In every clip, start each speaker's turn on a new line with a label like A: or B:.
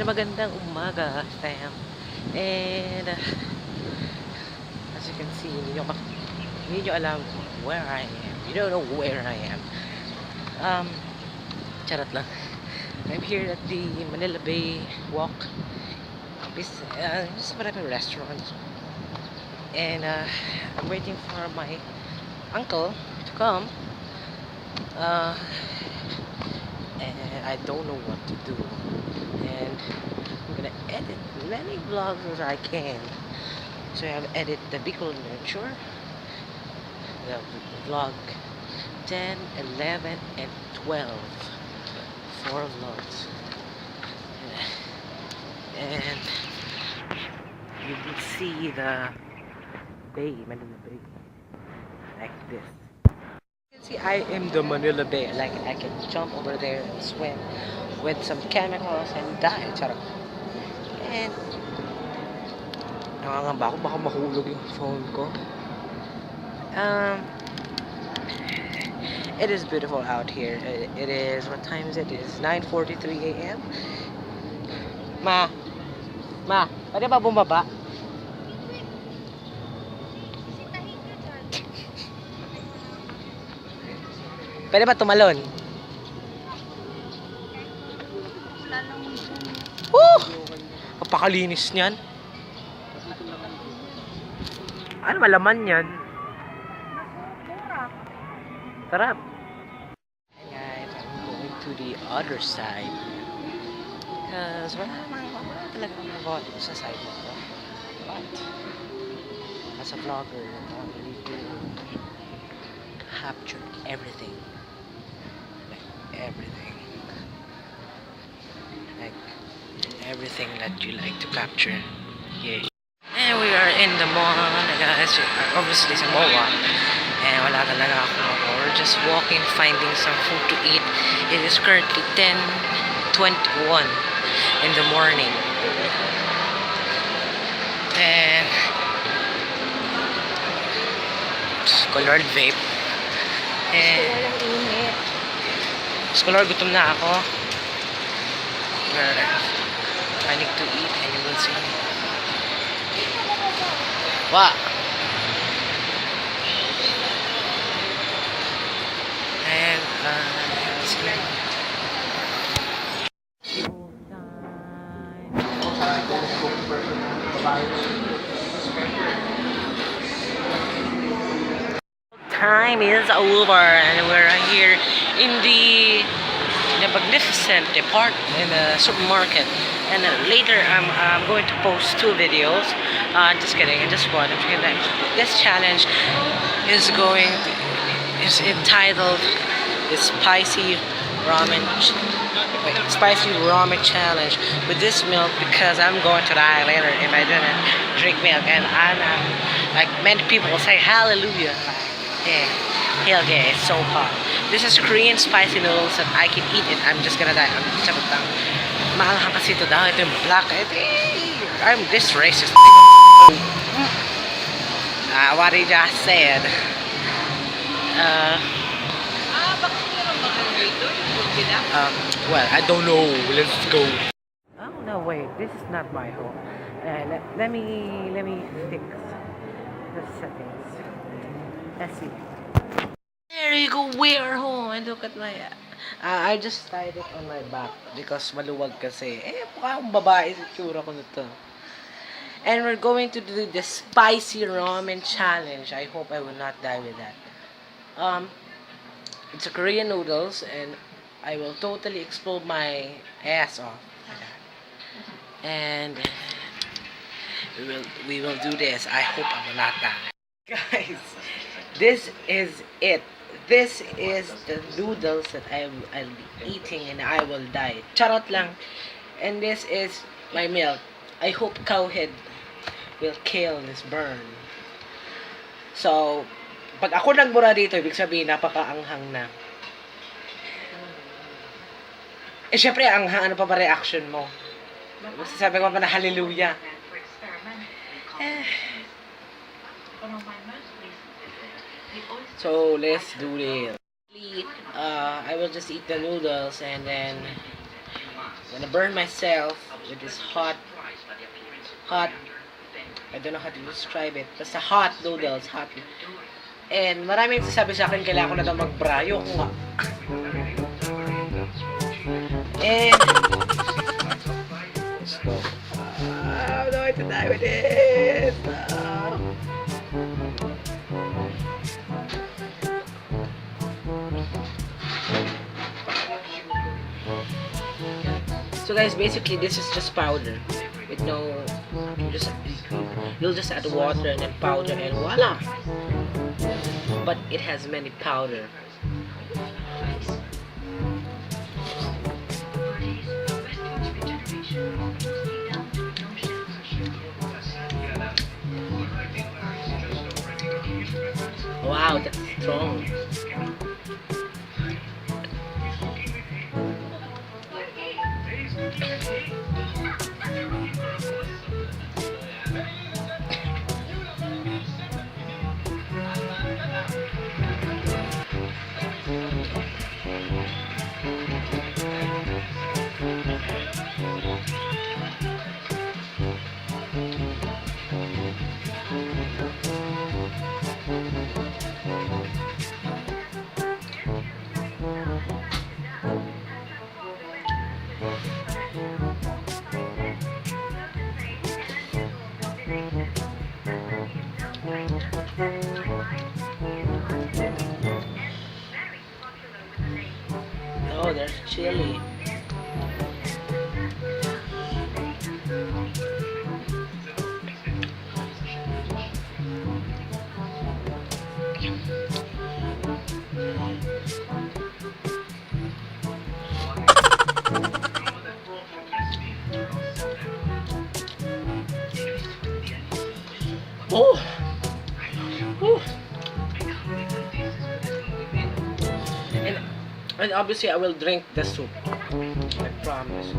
A: Magandang umaga, fam. And as you can see, hindi nyo alam where I am. You don't know where I am. Charot lang. I'm here at the Manila Bay Walk. This is a restaurant. And I'm waiting for my uncle to come. And I don't know what to do. And I'm gonna edit many vlogs as I can. So I have edited the Bicol Nurture, the vlog 10, 11, and 12. 4 vlogs. And you will see the bay, Manila Bay, like this. You can see I am the Manila Bay. Like I can jump over there and swim with some chemicals and die. Charot. And nakangamba ako baka mahulog yung phone ko. It is beautiful out here. It is, what time is it? It is 9:43 a.m. Ma, pwede ba bumaba? Pwede ba tumalon? Napakalinis niyan. Ano malaman yan? Tara. Hey guys, I'm going to the other side. Because wala talagang nagawa dito sa side mo. But as a vlogger, I need to capture everything. Like everything that you like to capture. Yeah. And we are in the mall, guys. Obviously sa MOA. And wala talaga ako. We're just walking, finding some food to eat. It is currently 10:21 in the morning. And Color vape. And Scholar, gutom na ako. I need to eat and you will see. Wow. And time is over and we're here in the magnificent department in the supermarket. And later I'm going to post 2 videos. Just kidding, just one. This challenge is entitled the spicy ramen challenge with this milk, because I'm going to die later if I didn't drink milk. And I'm like many people will say hallelujah. Yeah, hell yeah, it's so hot. This is Korean spicy noodles and I can eat it. I'm just gonna die. I'm charot lang. Maanghang kasi ito daw. Ito yung black. I'm this racist. What he just said. Well, I don't know. Let's go. Oh no, wait. This is not my home. Let me fix the settings. Let's see. There you go. We are home. And look at my. I just tied it on my back because maluwag kasi. Mukha akong babae sa tsura ko nito. And we're going to do the spicy ramen challenge. I hope I will not die with that. It's a Korean noodles and I will totally explode my ass off. And we will do this. I hope I will not die. Guys, this is it. This is the noodles that I'll be eating and I will die. Charot lang. And this is my milk. I hope cowhead will kill this burn. So, pag ako nagmura dito, ibig sabihin, napakaanghang na. Eh, syempre, anghang, ano pa ba reaction mo? Masasabi ko pa na hallelujah. So, let's do this. I will just eat the noodles and then I'm gonna burn myself with this hot, I don't know how to describe it, basta hot noodles, hot. And maraming sasabi sa akin, kailangan ko na daw magbrayo ko nga. And let's go. I'm going to die with this. So guys, basically this is just powder with no, you'll just add water and then powder and voila. But it has many powder. Wow, that's strong. Oh, there's chili. Oh! Oh! And obviously I will drink the soup. I promise.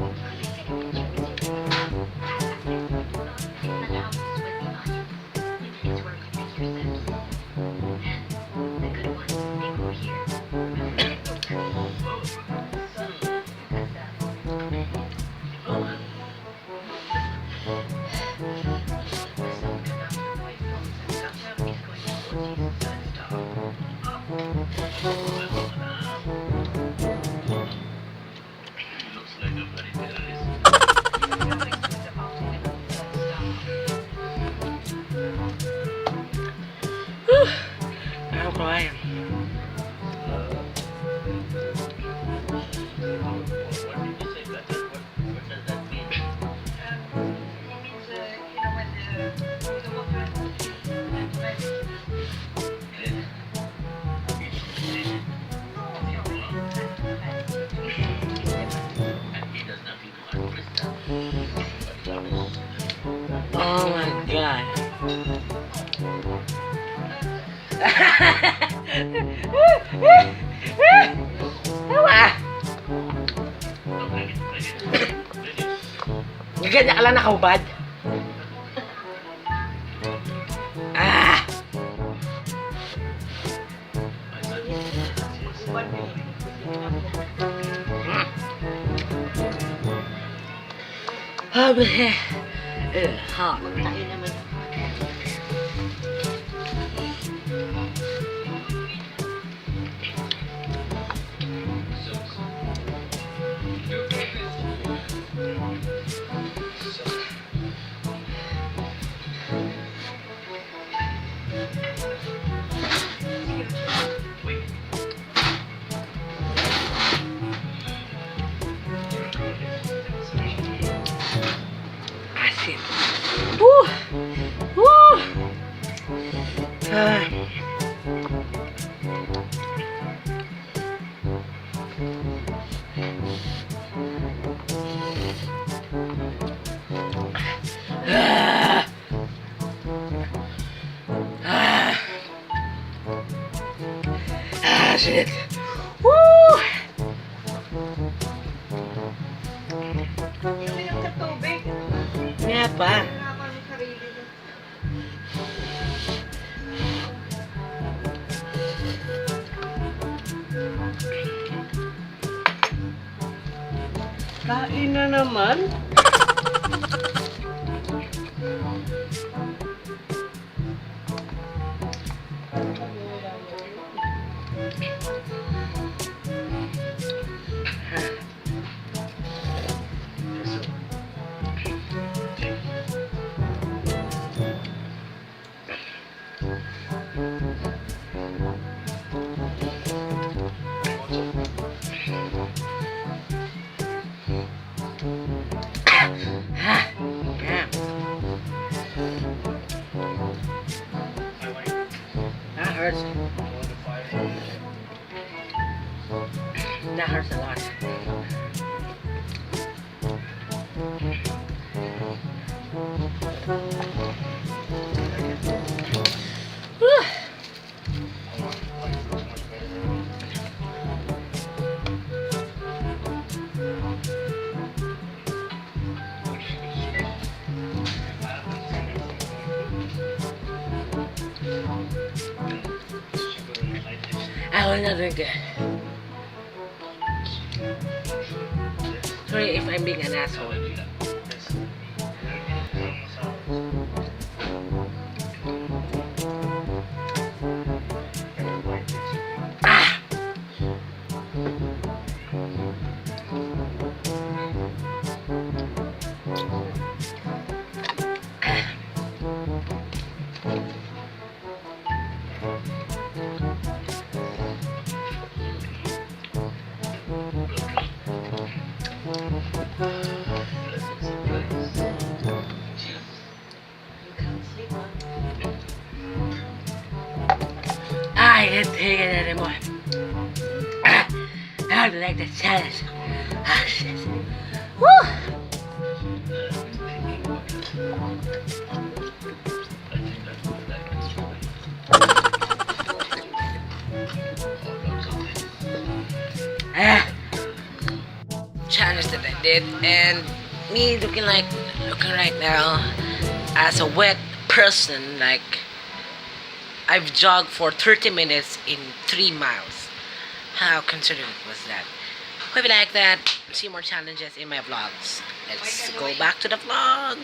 A: I'm crying. Oh my god. Tawa! Ganyan ka lang nakahubad? Ah! Hot. Tayo naman. Asin. Woo! shit. Woo!
B: Yung sa tubig.
A: Nga pa.
B: Kain na naman.
A: That hurts. That hurts a lot. Whew. I will not drink it. Sorry if I'm being an asshole. Ah! I can't take it anymore. I don't like the challenge. Ah, shit. Woo! Ah. Challenge that I did, and me looking right now as a wet person, like I've jogged for 30 minutes in 3 miles. How considerate was that? Hope you like that. See more challenges in my vlogs. Let's go back to the vlog.